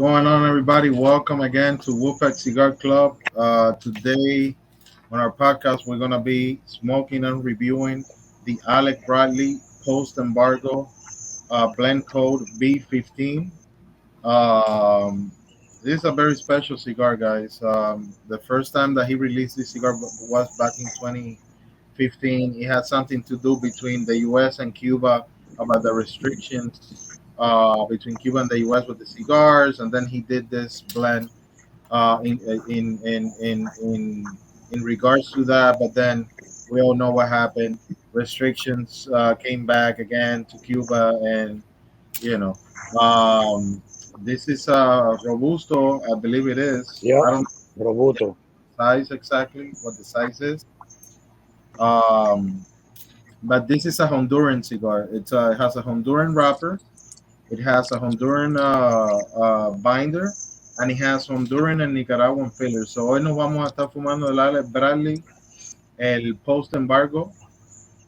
going on, everybody? Welcome again to Wolfpack Cigar Club. Today on our podcast, we're going to be smoking and reviewing the Alec Bradley post embargo blend code B15. Um, this is a very special cigar, guys. The first time that he released this cigar was back in 2015. It had something to do between the US and Cuba about the restrictions between Cuba and the US with the cigars, and then he did this blend uh, in, in in in in in regards to that. But then we all know what happened. Restrictions came back again to Cuba, and you know, um, this is Robusto, I believe it is. Yeah, I don't know Robusto. the size exactly what the size is. Um, but this is a Honduran cigar. It has a Honduran wrapper. It has a Honduran binder, and it has Honduran and Nicaraguan fillers. So hoy nos vamos a estar fumando el Alex Bradley, el post embargo.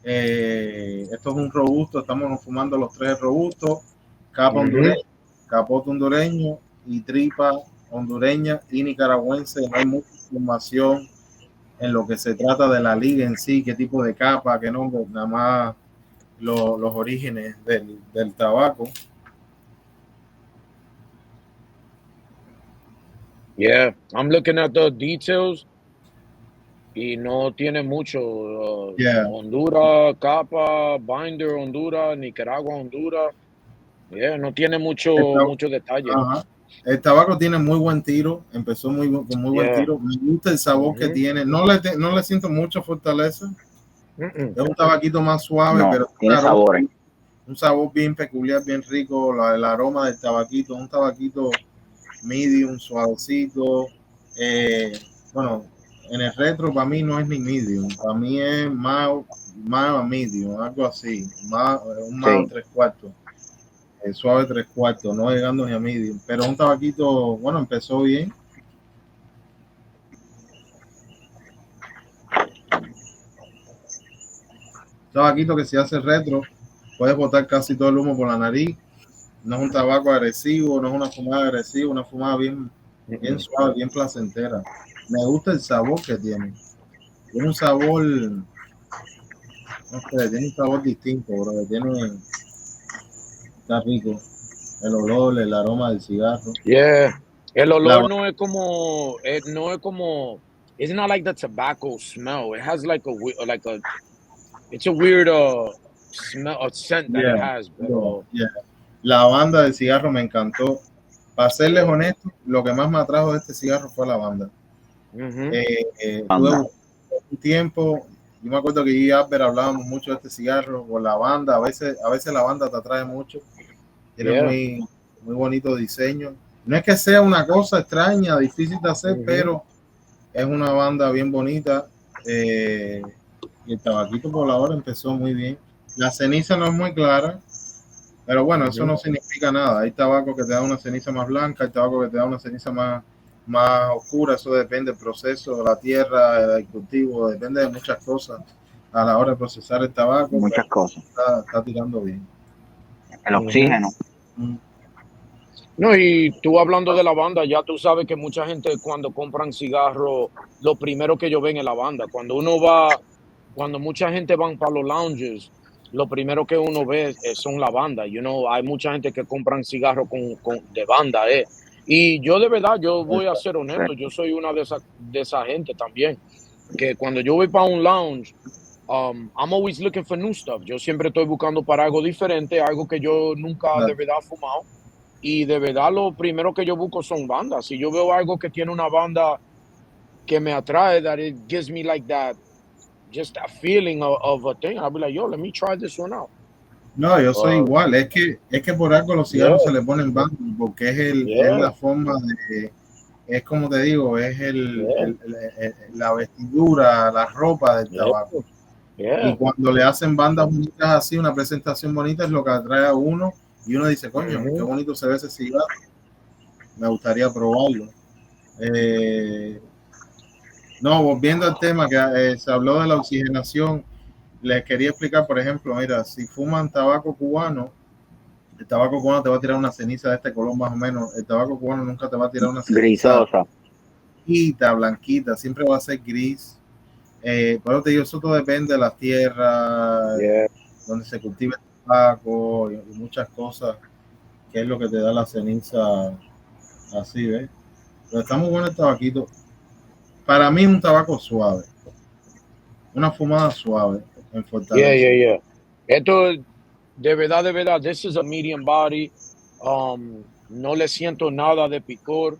Esto es un robusto, estamos fumando los tres robustos, capa hmm hondureña, capote hondureño y tripa hondureña y nicaragüense. No hay mucha información en lo que se trata de la liga en sí, qué tipo de capa, qué nombre, nada más los orígenes del tabaco. Yeah, I'm looking at the details y no tiene mucho. Yeah. Honduras, capa, binder, Honduras, Nicaragua, Honduras. Yeah, no tiene mucho detalle. Ajá. El tabaco tiene muy buen tiro, empezó con muy buen Yeah. tiro. Me gusta el sabor que hmm tiene. No le siento mucha fortaleza. Mm-mm. Es un tabaquito más suave, No, pero tiene sabores. un sabor bien peculiar, bien rico. El aroma del tabaquito, un tabaquito medium, suavecito. Eh, bueno, en el retro para mí no es ni medium, para mí es más medium, algo así, un más Sí. tres cuartos. Suave tres cuartos, no llegando ni a medium, pero un tabaquito, bueno, empezó bien. Un tabaquito que si hace retro, puedes botar casi todo el humo por la nariz. No es un tabaco agresivo, no es una fumada agresiva, una fumada bien Mm-mm. suave, bien placentera. Me gusta el sabor que tiene. Tiene un sabor, no sé, tiene un sabor distinto, bro. Está rico. El olor, el aroma del cigarro. Yeah. El La, olor no es como, it's not like the tobacco smell. It has it's a weird smell, a scent that it yeah, has, yeah, pero yeah. La banda del cigarro me encantó. Para serles yeah. honesto, lo que más me atrajo de este cigarro fue la banda. hmm Tuve Anda. un tiempo, yo me acuerdo que yo y Albert hablábamos mucho de este cigarro por la banda. A veces la banda te atrae mucho. Tiene Yeah. muy bonito diseño. No es que sea una cosa extraña, difícil de hacer, hmm pero es una banda bien bonita. Eh, y el tabaquito por la hora empezó muy bien. La ceniza no es muy clara, pero bueno, eso hmm no significa nada. Hay tabaco que te da una ceniza más blanca, hay tabaco que te da una ceniza más oscura. Eso depende del proceso, de la tierra, del cultivo, depende de muchas cosas a la hora de procesar el tabaco, pero Muchas cosas. está tirando bien. El hmm oxígeno. Mm. No, y tú hablando de la banda, ya tú sabes que mucha gente cuando compran cigarros, lo primero que ellos ven es la banda. Cuando mucha gente van para los lounges, lo primero que uno ve son la banda. Hay mucha gente que compran cigarros de banda, eh. Y yo de verdad, yo voy a ser Sí. honesto, yo soy una de esa gente también, que cuando yo voy para un lounge, I'm always looking for new stuff. Yo siempre estoy buscando para algo diferente, algo que yo nunca de verdad he fumado. Y de verdad lo primero que yo busco son bandas. Si yo veo algo que tiene una banda que me atrae, that it gives me like just that feeling of a thing, I'll be like, yo, let me try this one out. No, yo soy Uh, igual. Es que por algo los yeah, cigarros se le ponen banda, porque es yeah, la forma de, es como te digo, es yeah, la vestidura, la ropa del yeah, tabaco. Y yeah. cuando le hacen bandas bonitas así, una presentación bonita es lo que atrae a uno y uno dice, coño, qué Mhm. bonito se ve ese cigarro, me gustaría probarlo. Eh, no, volviendo al tema que se habló de la oxigenación, les quería explicar, por ejemplo, mira, si fuman tabaco cubano, El tabaco cubano te va a tirar una ceniza de este color más o menos. El tabaco cubano nunca te va a tirar una ceniza grisosa, blanquita, siempre va a ser gris. Pero te digo, eso todo depende de la tierra, donde se cultiva el tabaco y muchas cosas, que es lo que te da la ceniza así, ¿ves? Pero está muy bueno el tabaquito. Para mí es un tabaco suave, una fumada suave en Fortaleza. Esto, de verdad, this is a medium body. No le siento nada de picor.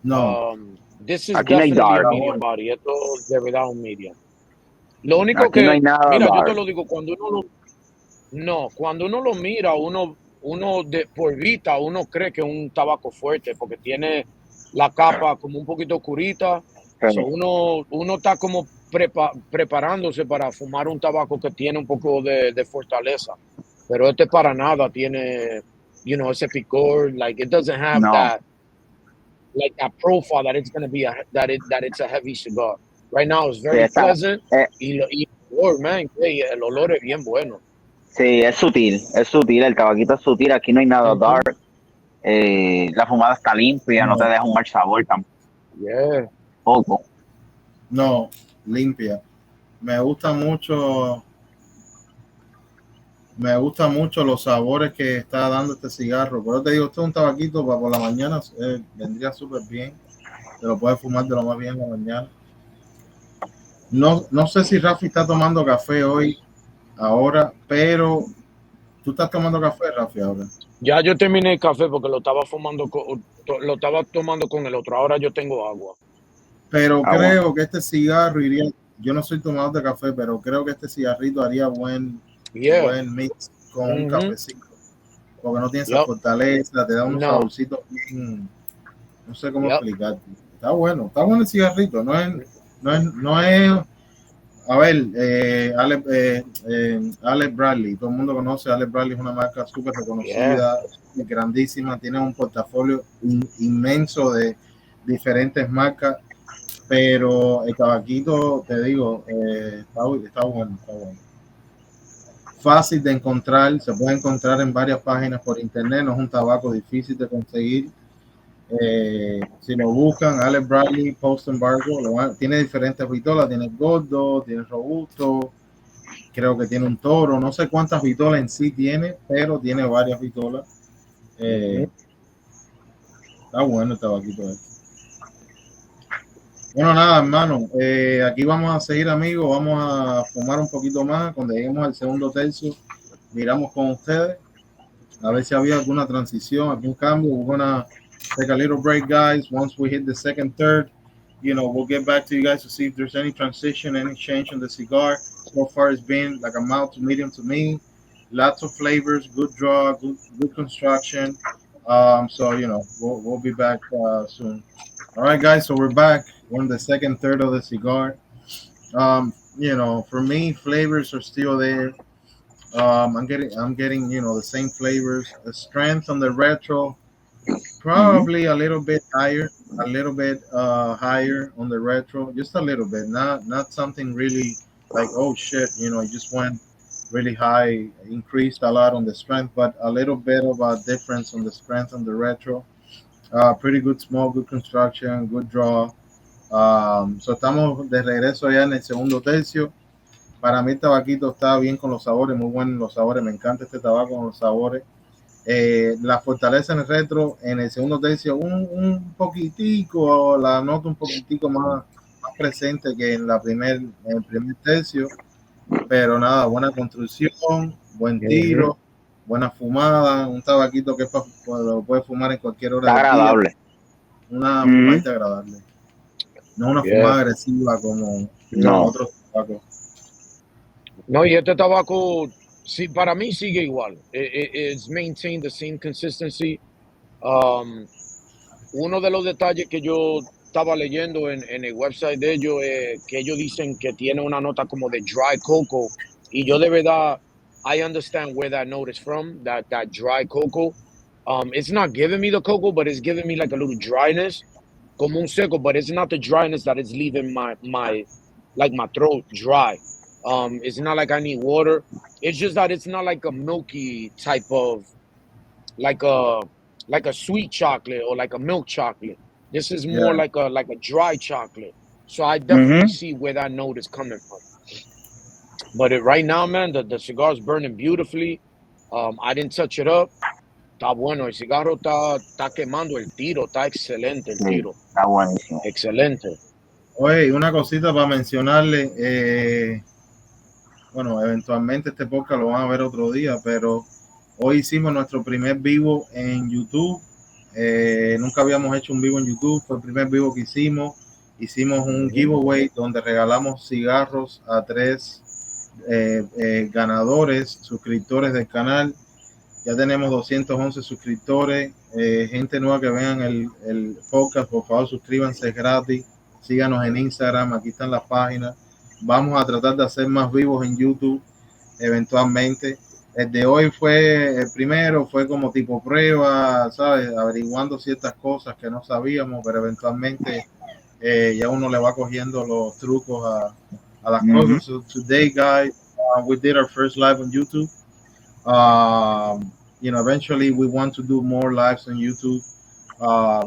No, This is aquí no hay definitely a dark. medium body. Esto de verdad un medium. Lo único Aquí no hay que, nada mira, yo te dark. lo digo, cuando uno lo mira, uno por vista, uno cree que es un tabaco fuerte porque tiene la capa como un poquito oscurita. So uno está como preparándose para fumar un tabaco que tiene un poco de fortaleza. Pero este para nada tiene, ese picor. Like, it doesn't have No, that, like, that profile that it's going to be that it's a heavy cigar. Right now it's sí, very pleasant. Y el olor, man, el olor es bien bueno. sí, es sutil, el tabaquito es sutil, aquí no hay nada dark. La fumada está limpia, no te deja un mal sabor tampoco. No, limpia. Me gusta mucho los sabores que está dando este cigarro. Pero te digo, esto es un tabaquito para por la mañana, vendría súper bien. Te lo puedes fumar de lo más bien en la mañana. No sé si Rafi está tomando café hoy, ahora, pero tú estás tomando café, Rafi, ahora. Ya yo terminé el café porque lo estaba lo estaba tomando con el otro. Ahora yo tengo agua. Pero creo que este cigarro iría, yo no soy tomador de café, pero creo que este cigarrito haría buen mix con un cafecito, porque no tiene esa fortaleza, te da unos saborcitos bien, no sé cómo explicarte. Está bueno el cigarrito, no es, a ver, Alec Bradley, todo el mundo conoce a Alec Bradley, es una marca súper reconocida, grandísima, tiene un portafolio inmenso de diferentes marcas, pero el tabaquito, te digo, está bueno. Fácil de encontrar, se puede encontrar en varias páginas por internet, no es un tabaco difícil de conseguir. Si lo buscan, Alec Bradley, Post Embargo, tiene diferentes vitolas, tiene gordo, tiene robusto, creo que tiene un toro, no sé cuántas vitolas en sí tiene, pero tiene varias vitolas. Está bueno el tabaquito este. Bueno, nada, hermano, aquí vamos a seguir, amigos, vamos a fumar un poquito más, cuando lleguemos al segundo tercio, miramos con ustedes, a ver si había alguna transición, algún cambio. We're gonna take a little break, guys. Once we hit the second, third, we'll get back to you guys to see if there's any transition, any change on the cigar. So far, it's been like a mild to medium to me. Lots of flavors, good draw, good construction. So we'll be back soon. All right, guys. So we're back. We're in the second, third of the cigar. For me, flavors are still there. I'm getting the same flavors. The strength on the retro, probably a little bit higher, higher on the retro, just a little bit, not something really like, oh shit, it just went really high, increased a lot on the strength, but a little bit of a difference on the strength on the retro. Pretty good smoke, good construction, good draw. So estamos de regreso ya en el segundo tercio. Para mí el tabaquito está bien con los sabores, muy buenos los sabores, me encanta este tabaco con los sabores. La fortaleza en el retro, en el segundo tercio, un poquitico, la nota un poquitico más presente que en en el primer tercio, pero nada, buena construcción, buen tiro, buena fumada, un tabaquito que lo puedes fumar en cualquier hora del día. Una fumadita agradable. No una fumada agresiva como otros tabacos. No, y este tabaco, sí, para mí sigue igual. It's maintained the same consistency. Uno de los detalles que yo estaba leyendo en el website de ellos es que ellos dicen que tiene una nota como de dry cocoa. Y yo de verdad, I understand where that note is from, that dry cocoa. It's not giving me the cocoa, but it's giving me like a little dryness, como un seco, but it's not the dryness that is leaving my throat dry. It's not like I need water. It's just that it's not like a milky type of like a sweet chocolate or like a milk chocolate. This is more like a dry chocolate. So I definitely see where that note is coming from. But right now, man, the cigar's burning beautifully. I didn't touch it up. Está bueno. El cigarro está quemando el tiro. Está excelente el Sí, tiro. está buenísimo. Excelente. Oye, una cosita para mencionarle. Bueno, eventualmente este podcast lo van a ver otro día, pero hoy hicimos nuestro primer vivo en YouTube. Nunca habíamos hecho un vivo en YouTube, fue el primer vivo que hicimos. Hicimos un giveaway donde regalamos cigarros a 3 ganadores, suscriptores del canal. Ya tenemos 211 suscriptores. Gente nueva que vean el podcast, por favor suscríbanse, es gratis. Síganos en Instagram, aquí están las páginas. Vamos a tratar de hacer más vivos en YouTube eventualmente. El de hoy fue el primero, fue como tipo prueba, ¿sabes? Averiguando ciertas cosas que no sabíamos, pero eventualmente ya uno le va cogiendo los trucos a las cosas. So today, guys, we did our first live on YouTube. Eventually we want to do more lives on YouTube.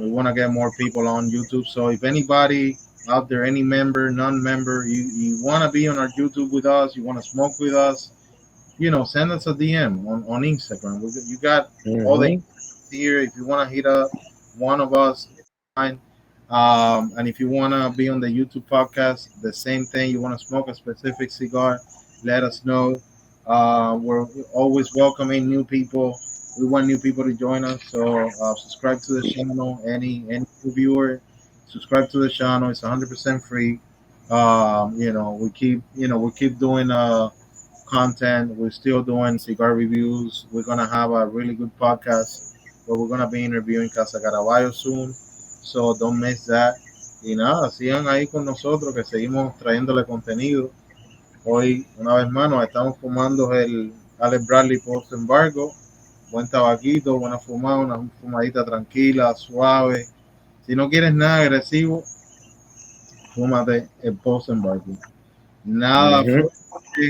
We want to get more people on YouTube. So if anybody out there, any member, non-member, you want to be on our YouTube with us, you want to smoke with us, send us a DM on Instagram. You got all the here. If you want to hit up one of us, fine. And if you want to be on the YouTube podcast, the same thing. You want to smoke a specific cigar, let us know. We're always welcoming new people. We want new people to join us. So subscribe to the channel. Any viewer, subscribe to the channel. It's 100% free. We keep doing content. We're still doing cigar reviews. We're gonna have a really good podcast where we're gonna be interviewing Casa Caraballo soon. So don't miss that. Y nada, sigan ahí con nosotros que seguimos trayéndole contenido. Hoy, una vez más, nos estamos fumando el Alex Bradley Post Embargo. Buen tabaquito, buena fumada, una fumadita tranquila, suave. Si no quieres nada agresivo, fúmate el Post Embargo. Nada.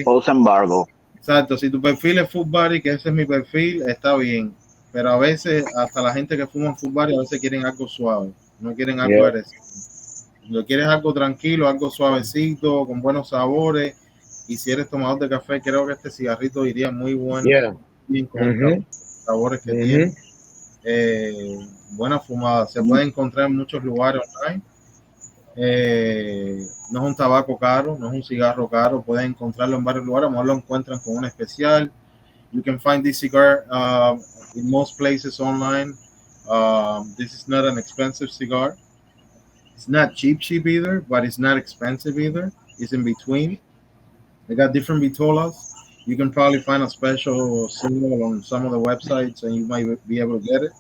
Post Embargo. Exacto, si tu perfil es Full Body, que ese es mi perfil, está bien. Pero a veces, hasta la gente que fuma Full Body, a veces quieren algo suave. No quieren algo agresivo. Si quieres algo tranquilo, algo suavecito, con buenos sabores. Y si eres tomador de café, creo que este cigarrito iría muy bueno. Bien con los sabores que tiene. Buena fumada. Se puede encontrar en muchos lugares online. No es un tabaco caro, no es un cigarro caro. Pueden encontrarlo en varios lugares. A lo mejor lo encuentran con un especial. You can find this cigar in most places online. This is not an expensive cigar. It's not cheap either, but it's not expensive either. It's in between. They got different vitolas. You can probably find a special single on some of the websites, and you might be able to get it.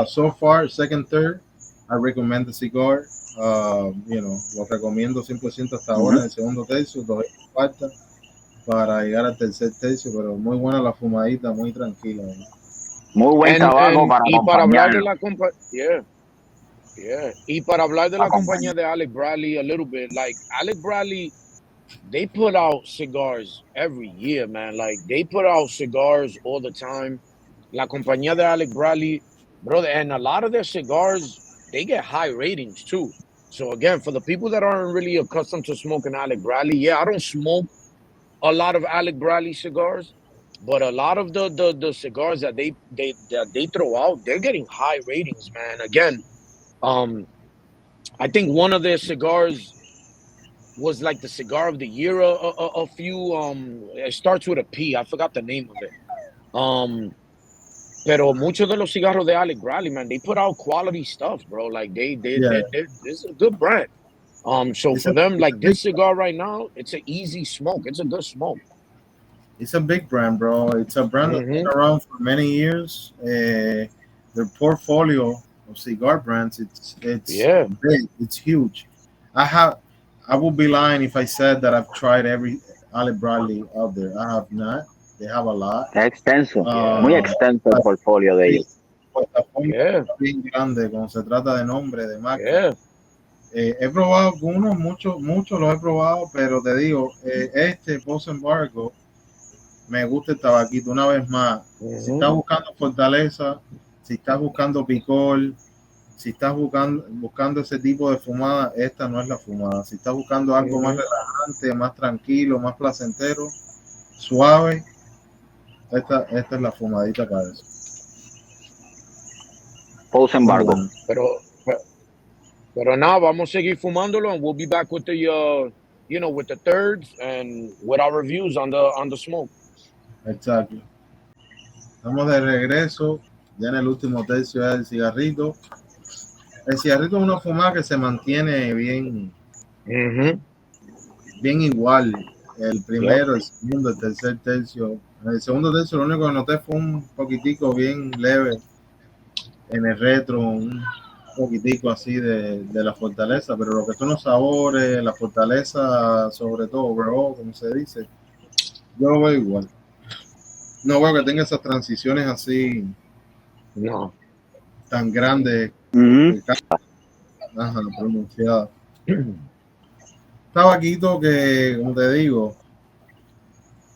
So far, second, third, I recommend the cigar. Lo recomiendo 100% hasta ahora en el segundo tercio. Todavía falta para llegar al tercer tercio, pero muy buena la fumadita, muy tranquila. Muy buen tabaco para y para hablar de acompañarlo. la compañía. Y para hablar de la compañía de Alex Bradley a little bit, like Alex Bradley, they put out cigars every year, man. Like they put out cigars all the time. La compañía de Alex Bradley, brother, and a lot of their cigars, they get high ratings too. So again, for the people that aren't really accustomed to smoking Alex Bradley, I don't smoke a lot of Alex Bradley cigars, but a lot of the cigars that they throw out, they're getting high ratings, man. Again, I think one of their cigars was like the cigar of the year. A few. It starts with a P. I forgot the name of it. Pero muchos de los cigarros de Alex Bradley, man, they put out quality stuff, bro. Like this is a good brand. So for them, like this cigar right now, it's an easy smoke. It's a good smoke. It's a big brand, bro. It's a brand that's been around for many years. Their portfolio of cigar brands, it's big. It's huge. I would be lying if I said that I've tried every Alex Bradley out there. I have not. They have a lot. Extenso, muy extenso el portfolio de ellos. Bien grande cuando se trata de nombre, de marca. He probado algunos, muchos los he probado, pero te digo, este Post Embargo me gusta el tabaquito. Una vez más, si estás buscando fortaleza, si estás buscando picor, si estás buscando ese tipo de fumada, esta no es la fumada. Si estás buscando algo más relajante, más tranquilo, más placentero, suave, esta es la fumadita para eso. Post embargo. Pero nada, vamos a seguir fumándolo, and we'll be back with the with the thirds and with our reviews on the smoke. Exacto. Estamos de regreso ya en el último tercio del cigarrito. El cigarrito es una fumada que se mantiene bien, bien igual. El primero, el segundo, el tercer tercio. En el segundo tercio lo único que noté fue un poquitico bien leve en el retro, un poquitico así de la fortaleza, pero lo que son los sabores, la fortaleza, sobre todo, bro, como se dice, yo lo veo igual. No veo que tenga esas transiciones así tan grandes, pronunciadas. Tabaquito que, como te digo,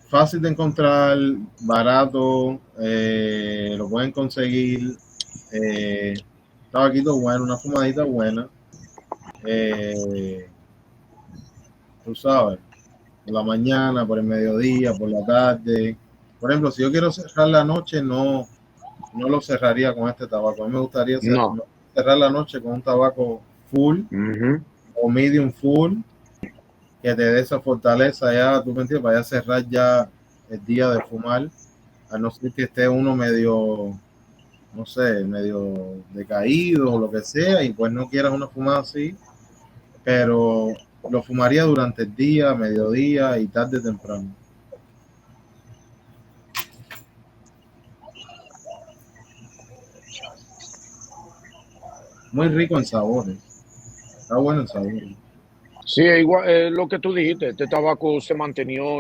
fácil de encontrar, barato, lo pueden conseguir. Tabaquito bueno, una fumadita buena. Tú sabes, por la mañana, por el mediodía, por la tarde. Por ejemplo, si yo quiero cerrar la noche, no lo cerraría con este tabaco. A mí me gustaría cerrar la noche con un tabaco full o medium full, que te dé esa fortaleza ya, tú me entiendes, para ya cerrar ya el día de fumar, a no ser que esté uno medio, no sé, medio decaído o lo que sea, y pues no quieras una fumada así, pero lo fumaría durante el día, mediodía y tarde temprano. Muy rico en sabores. Está bueno en sabores. Sí, igual lo que tú dijiste, este tabaco se mantenió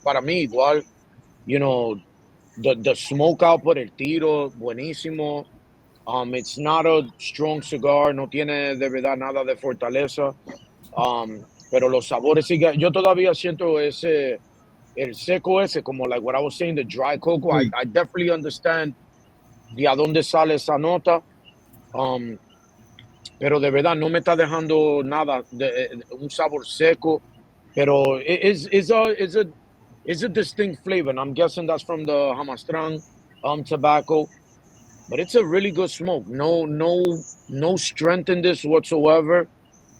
para mí igual, the smoke output, el tiro, buenísimo. It's not a strong cigar, no tiene de verdad nada de fortaleza, pero los sabores siguen. Yo todavía siento el seco ese, como like what I was saying, the dry cocoa. I definitely understand de a dónde sale esa nota. Pero de verdad no me está dejando nada de un sabor seco, pero it's a distinct flavor, and I'm guessing that's from the Hamastran tobacco, but it's a really good smoke. No strength in this whatsoever.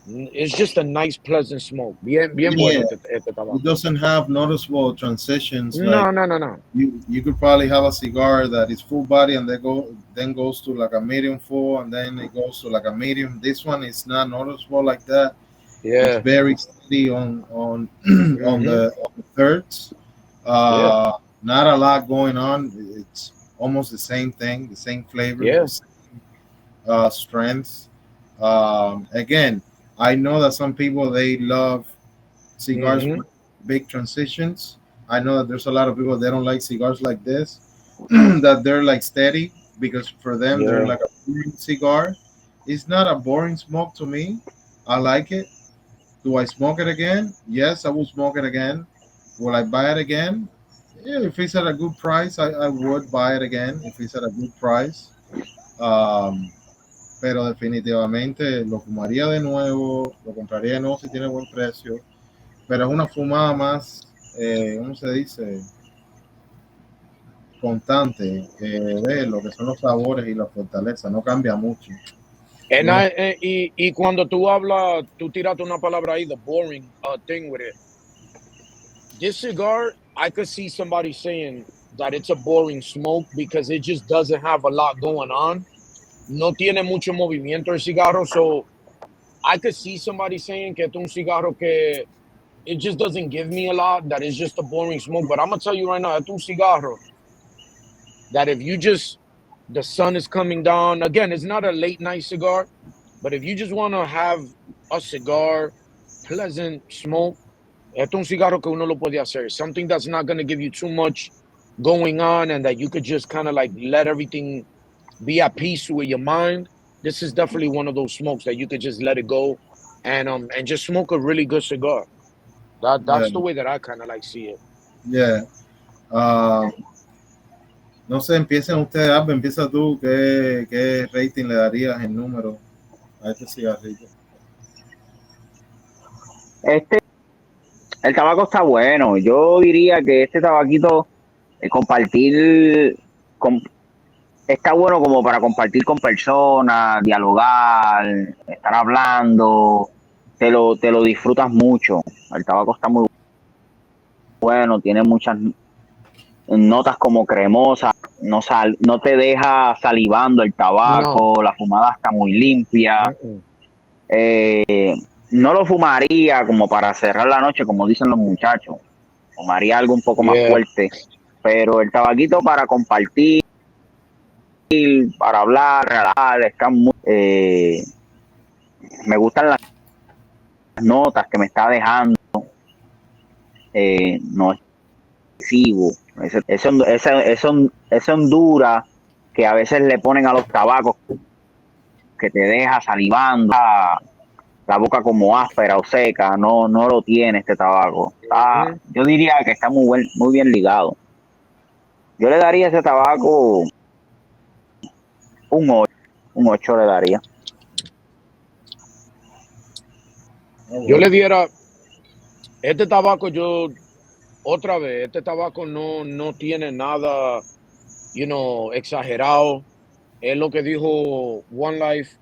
It's just a nice, pleasant smoke. Bien bueno este tabaco. It doesn't have noticeable transitions. No. You could probably have a cigar that is full body and then goes to like a medium full and then it goes to like a medium. This one is not noticeable like that. Yeah. It's very steady on on the thirds. Not a lot going on. It's almost the same thing, the same flavor, the same strength. Again, I know that some people, they love cigars with big transitions. I know that there's a lot of people that don't like cigars like this, that they're like steady, because for them they're like a boring cigar. It's not a boring smoke to me. I like it. Do I smoke it again? Yes, I will smoke it again. Will I buy it again? Yeah, if it's at a good price, I would buy it again if it's at a good price. Pero definitivamente lo fumaría de nuevo, lo compraría de nuevo si tiene buen precio, pero es una fumada más, ¿cómo se dice? Constante, de lo que son los sabores y la fortaleza, no cambia mucho. Y cuando tú hablas, tú tiraste una palabra ahí, the boring thing with it. This cigar, I could see somebody saying that it's a boring smoke because it just doesn't have a lot going on. No tiene mucho movimiento el cigarro, so I could see somebody saying que es un cigarro que it just doesn't give me a lot, that it's just a boring smoke. But I'm gonna tell you right now, es un cigarro that if you just, the sun is coming down, again, it's not a late night cigar, but if you just want to have a cigar, pleasant smoke, es un cigarro que uno lo puede hacer. Something that's not going to give you too much going on and that you could just kind of like let everything be at peace with your mind. This is definitely one of those smokes that you could just let it go and just smoke a really good cigar. That's the way that I kind of like see it. Yeah. No sé, empiecen ustedes, Alba, empieza tú. ¿Qué rating le darías en número a este cigarrillo? El tabaco está bueno. Yo diría que este tabaquito, compartir, está bueno como para compartir con personas, dialogar, estar hablando, te lo disfrutas mucho. El tabaco está muy bueno, tiene muchas notas como cremosas, no te deja salivando el No. tabaco, la fumada está muy limpia. No lo fumaría como para cerrar la noche, como dicen los muchachos. Fumaría algo un poco más Yeah. fuerte, pero el tabaquito para compartir, para hablar, relajar, está muy, me gustan las notas que me está dejando, no es excesivo, esa hondura que a veces le ponen a los tabacos que te deja salivando, la boca como áspera o seca, no lo tiene este tabaco. Yo diría que está muy bien ligado. Yo le daría a ese tabaco un 8, un 8 le daría. Yo le diera este tabaco, otra vez, este tabaco no tiene nada, exagerado. Es lo que dijo One Life.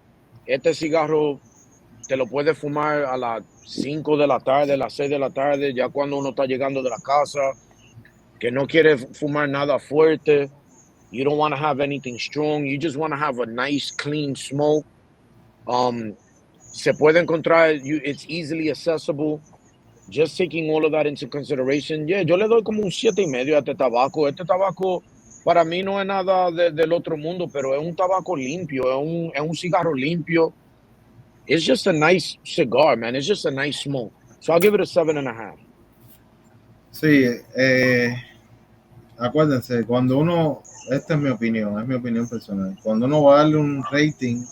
Este cigarro te lo puedes fumar a las 5 de la tarde, a las 6 de la tarde, ya cuando uno está llegando de la casa, que no quiere fumar nada fuerte. You don't want to have anything strong. You just want to have a nice, clean smoke. Se puede encontrar, it's easily accessible. Just taking all of that into consideration, yeah, yo le doy como un 7.5 a este tabaco. Este tabaco para mí no es nada del otro mundo, pero es un tabaco limpio, es un cigarro limpio. It's just a nice cigar, man. It's just a nice smoke. So I'll give it a 7.5. Sí, acuérdense, cuando uno, esta es mi opinión personal, cuando uno va a darle un rating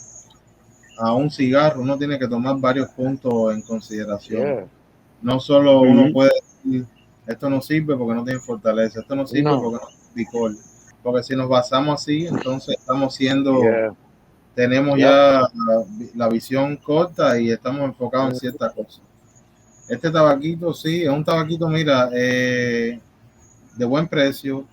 a un cigarro, uno tiene que tomar varios puntos en consideración. Yeah. No solo uno puede decir, esto no sirve porque no tiene fortaleza, esto no sirve porque no tiene picor. Porque si nos basamos así, entonces estamos tenemos ya la visión corta y estamos enfocados en ciertas cosas. Este tabaquito, sí, es un tabaquito, mira, de buen precio,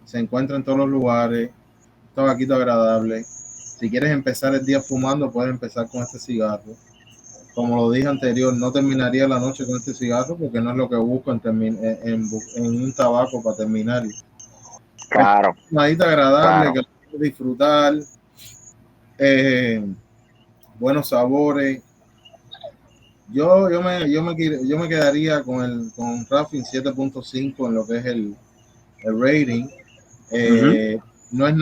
se encuentra en todos los lugares, un tabaquito agradable. Si quieres empezar el día fumando, puedes empezar con este cigarro. Como lo dije anterior, no terminaría la noche con este cigarro porque no es lo que busco en un tabaco para terminar. Claro. Una fumadita agradable, claro, que lo puedes disfrutar, buenos sabores. Yo me quedaría con Raffin 7.5 en lo que es el rating. No es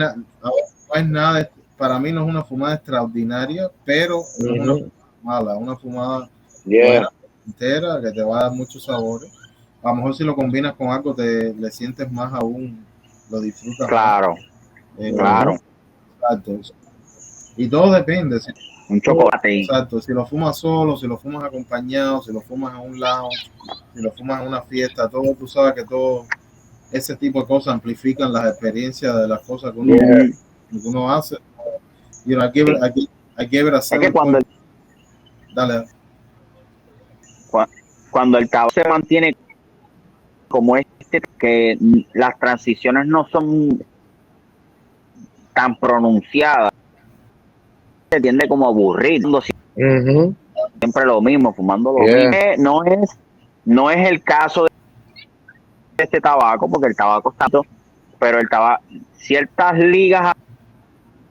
nada, para mí no es una fumada extraordinaria, pero no es una fumada mala, una fumada buena, entera, que te va a dar muchos sabores. A lo mejor si lo combinas con algo le sientes más aún, lo disfrutas claro, más. Claro. Exacto. Y todo depende. Un chocolate. Exacto. Si lo fumas solo, si lo fumas acompañado, si lo fumas en un lounge, si lo fumas en una fiesta, todo, tú sabes que todo ese tipo de cosas amplifican las experiencias de las cosas que uno hace. You know, I give it a 7. Es que Dale. Cuando el tabaco se mantiene como que las transiciones no son tan pronunciadas, se tiende como a aburrir. Siempre lo mismo, fumando lo mismo. No es el caso de este tabaco, porque el tabaco está, pero el tabaco, ciertas ligas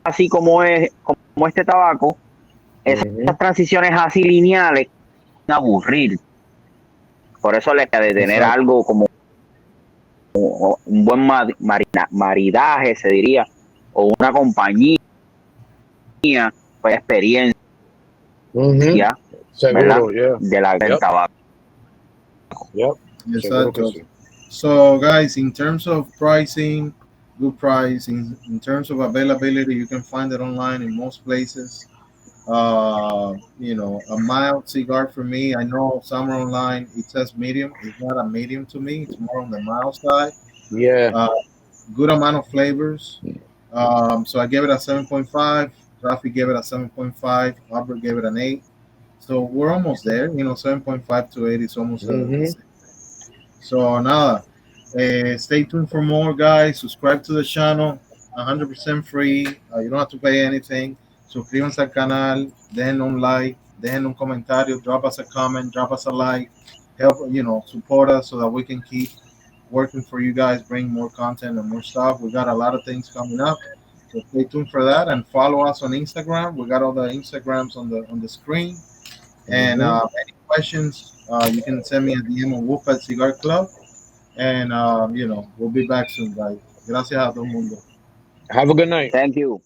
así como este tabaco, esas transiciones así lineales aburrir. Por eso le hay de tener algo como un buen maridaje, se diría, o una compañía, pues experiencia, seguro, del tabaco. Exacto. So guys, in terms of pricing, good price. In terms of availability, you can find it online in most places. A mild cigar for me. I know somewhere online it says medium. It's not a medium to me. It's more on the mild side. Yeah. Uh, Good amount of flavors. So I gave it a 7.5. Rafi gave it a 7.5. Albert gave it an 8. So we're almost there. 7.5 to 8 is almost the Mhm. same. So nada, stay tuned for more, guys. Subscribe to the channel, 100% free. You don't have to pay anything. Suscríbanse al canal, dejen un like, dejen un comentario, drop us a comment, drop us a like. Help, support us so that we can keep working for you guys, bring more content and more stuff. We got a lot of things coming up. So stay tuned for that and follow us on Instagram. We got all the Instagrams on the screen. And Mhm. any questions, you can send me a DM on Wolf at Cigar Club. And we'll be back soon, guys. Gracias a todo el mundo. Have a good night. Thank you.